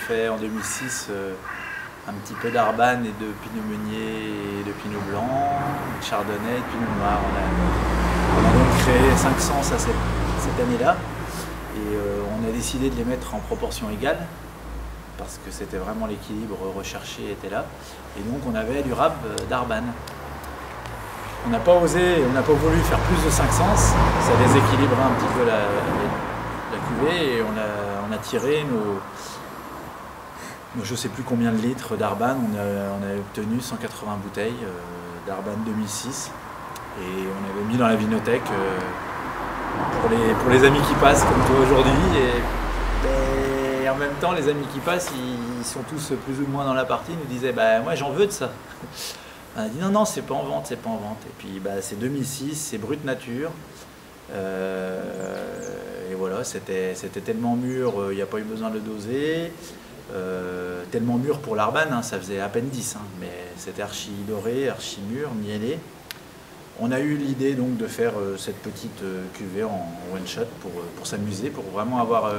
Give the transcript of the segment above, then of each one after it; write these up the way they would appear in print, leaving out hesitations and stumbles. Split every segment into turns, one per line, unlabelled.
fait en 2006 un petit peu d'Arban et de Pinot Meunier et de Pinot Blanc, de Chardonnay et de Pinot Noir. On a donc créé 5 sens cette année-là et on a décidé de les mettre en proportion égale parce que c'était vraiment l'équilibre recherché était là. Et donc on avait du rab d'Arban. On n'a pas osé, on n'a pas voulu faire plus de 5 sens, ça déséquilibrait un petit peu la cuvée et on a tiré nos je ne sais plus combien de litres d'Arban, on a obtenu 180 bouteilles d'Arban 2006 et on avait mis dans la vinothèque pour les amis qui passent comme toi aujourd'hui. Et en même temps, les amis qui passent, ils sont tous plus ou moins dans la partie, ils nous disaient bah, moi j'en veux de ça. On a dit non, c'est pas en vente, c'est pas en vente. Et puis bah, c'est 2006, c'est brut nature. Et voilà, c'était tellement mûr, il n'y a pas eu besoin de le doser. Tellement mûr pour l'Arban, hein, ça faisait à peine 10, hein, mais c'était archi doré, archi mûr, mielé. On a eu l'idée donc de faire cette petite cuvée en one shot pour s'amuser, pour vraiment avoir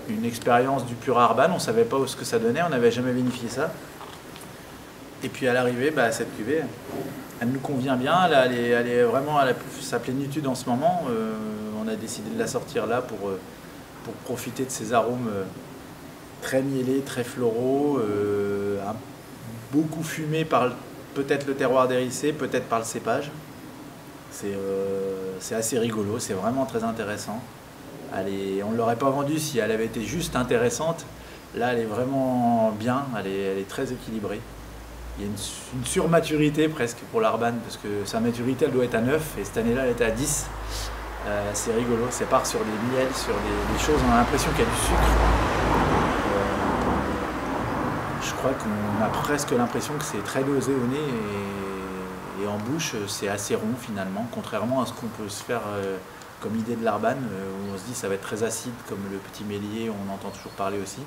une expérience du pur Arban. On ne savait pas ce que ça donnait, on n'avait jamais vinifié ça. Et puis à l'arrivée, bah, cette cuvée, elle nous convient bien, elle est vraiment à sa plénitude en ce moment. On a décidé de la sortir là pour profiter de ses arômes très mielés, très floraux, beaucoup fumé par peut-être le terroir d'Hérissé, peut-être par le cépage. C'est assez rigolo, c'est vraiment très intéressant. On ne l'aurait pas vendue si elle avait été juste intéressante. Là, elle est vraiment bien, elle est très équilibrée. Il y a une surmaturité presque pour l'Arban, parce que sa maturité, elle doit être à 9, et cette année-là, elle était à 10. C'est rigolo, ça part sur des miels, sur des choses, on a l'impression qu'il y a du sucre. Je crois qu'on a presque l'impression que c'est très dosé au nez et en bouche c'est assez rond finalement, contrairement à ce qu'on peut se faire comme idée de l'Arban où on se dit ça va être très acide comme le petit mélier, on entend toujours parler aussi.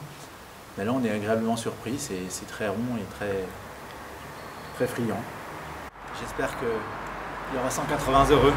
Mais là on est agréablement surpris, c'est très rond et très friand. J'espère qu'il y aura 180 heureux.